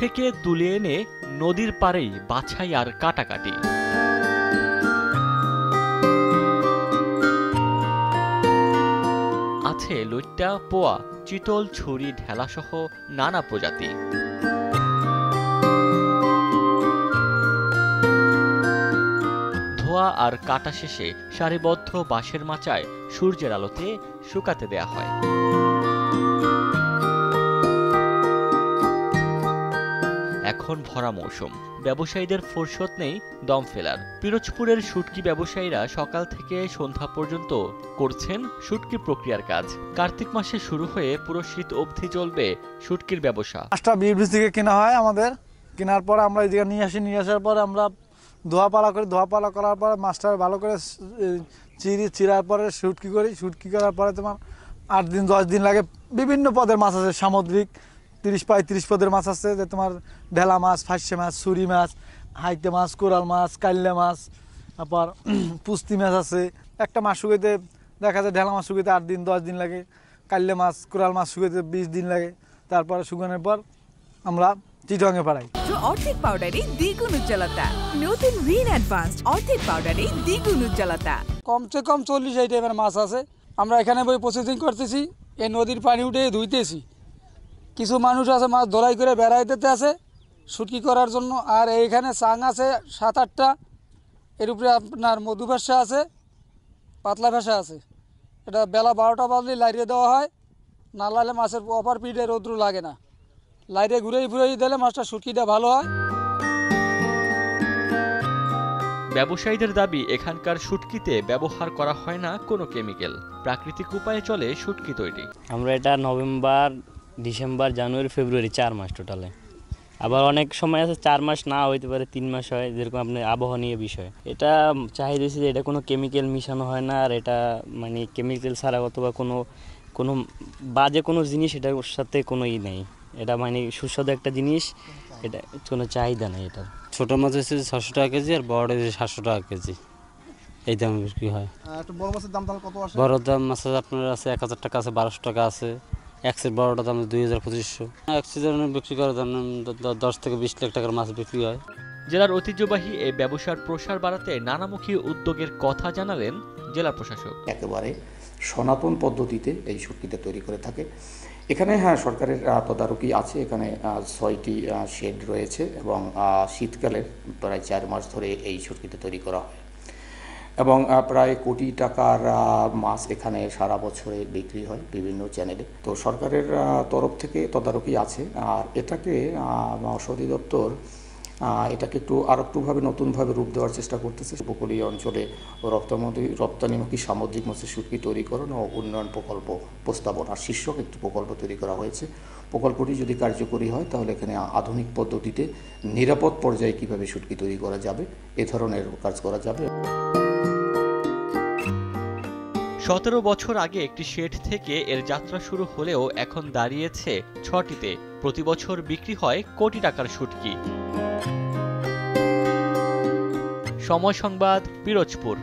থেকে তুলে এনে নদীর পাড়েই বাছাই আর কাটাকাটি। আছে লইট্টা, পোয়া, চিতল, ছুরি, ঢেলাসহ নানা প্রজাতি। ধোয়া আর কাটা শেষে সারিবদ্ধ বাঁশের মাচায় সূর্যের আলোতে শুকাতে দেয়া হয়। এখন ভরা মৌসুম, ব্যবসায়ীদের ফুরসত নেই দম ফেলার। পিরোজপুরের শুটকি ব্যবসায়ীরা সকাল থেকে সন্ধ্যা পর্যন্ত করছেন শুটকি প্রক্রিয়ার কাজ। কার্তিক মাসে শুরু হয়ে পুরো শীত অবধি চলবে শুটকির ব্যবসা। মাছটা বিএফডিসি থেকে কেনা হয় আমাদের, কেনার পর আমরা এই জায়গায় নিয়ে আসার পর আমরা ধোয়াপালা করার পর মাছটা ভালো করে চিরার পরে শুটকি করি। শুটকি করার পরে তোমার 8 দিন 10 দিন লাগে। বিভিন্ন পদের মাছ আছে, সামুদ্রিক 30-35 পদের মাছ আছে, যে তোমার ঢেলা মাছ, ফাঁসে মাছ, ছুরি মাছ, হাইতে মাছ, কোরাল মাছ, কাল্লা মাছ, তারপর পুস্তি মাছ আছে। একটা মাছ শুকাইতে দেখা যায় ঢেলা মাছ শুকাইতে 8 দিন 10 দিন লাগে, কাল্লা মাছ, কোরাল মাছ শুকাইতে 20 দিন লাগে। তারপরে শুকানোর পর আমরা চিটংয়ে পাঠাই। অর্ধেক পাউডারে দ্বিগুণ উজ্জ্বলতা। নতুন রিন অ্যাডভান্সড অর্ধেক পাউডারে দ্বিগুণ উজ্জ্বলতা। কমসে কম 40 টাইপের মাছ আছে। আমরা এখানে বই প্রসেসিং করতেছি, এই নদীর পানি উঠে ধুইতেছি। কিছু মানুষ আছে মাছ ধরাই করে বেড়াইতে আছে শুটকি করার জন্য। আর এইখানে চাং আছে 7-8টা। এর উপরে আপনার মধু ভাষা আছে, পাতলা ভাষা আছে। এটা বেলা 12টা বাজলে লাইরে দেওয়া হয়, না লাইলে মাছের অপার পিঠে রৌদ্র লাগে না। লাইরে ঘুরেই দিলে মাছটা শুটকিটা ভালো হয়। ব্যবসায়ীদের দাবি, এখানকার শুটকিতে ব্যবহার করা হয় না কোনো কেমিক্যাল, প্রাকৃতিক উপায়ে চলে শুটকি তৈরি। আমরা এটা নভেম্বর, ডিসেম্বর, জানুয়ারি, ফেব্রুয়ারি 4 মাস টোটালে। আবার অনেক সময় আছে 4 মাস না হইতে পারে, 3 মাস হয়, যেরকম আপনার আবহাওয়া নিয়ে বিষয়। এটা চাহিদা হচ্ছে যে এটা কোনো কেমিক্যাল মিশানো হয় না, আর এটা মানে কেমিক্যাল ছাড়া অথবা কোনো বাজে কোনো জিনিস এটার সাথে কোনো নেই। এটা মানে সুস্বাদু একটা জিনিস, এটা কোনো চাহিদা নেই। এটা ছোটো মাছ হচ্ছে 600 টাকা কেজি, আর বড় 700 টাকা কেজি, এই দামে বিক্রি হয়। বড় মাছের দাম তাহলে কত আসে? বড় দাম মাছের আপনার আছে 1000 টাকা আছে, 1200 টাকা আছে। এক সেট বড়টা দাম 2500। এক সিজনে বিক্রি করার দাম 10 থেকে 20 লাখ টাকার মাছ বিক্রি হয়। জেলার ঐতিহ্যবাহী এই ব্যবসার প্রসার বাড়াতে নানামুখী উদ্যোগের কথা জানালেন জেলা প্রশাসক। একেবারে সনাতন পদ্ধতিতে এই শুটকিটা তৈরি করে থাকে। এখানে সরকারের তদারকি আছে। এখানে 6টি শেড রয়েছে এবং শীতকালে প্রায় 4 মাস ধরে এই শুটকিটা তৈরি করা হয় এবং প্রায় কোটি টাকার মাছ এখানে সারা বছরে বিক্রি হয় বিভিন্ন চ্যানেলে। তো সরকারের তরফ থেকে তদারকি আছে। আর এটাকে মৎস্য অধিদপ্তর এটাকে আরেকটুভাবে নতুনভাবে রূপ দেওয়ার চেষ্টা করতেছে। উপকূলীয় অঞ্চলে রপ্তানিমুখী সামুদ্রিক মাছের শুটকি তৈরিকরণ ও উন্নয়ন প্রকল্প প্রস্তাবনা শীর্ষক একটি প্রকল্প তৈরি করা হয়েছে। প্রকল্পটি যদি কার্যকরী হয় তাহলে এখানে আধুনিক পদ্ধতিতে নিরাপদ পর্যায়ে কীভাবে শুটকি তৈরি করা যাবে এ ধরনের কাজ করা যাবে। 17 বছর আগে একটি শেড থেকে এর যাত্রা শুরু হলেও এখন দাঁড়িয়েছে 6টিতে। প্রতি বছর বিক্রি হয় কোটি টাকার শুটকি। সময় সংবাদ, পিরোজপুর।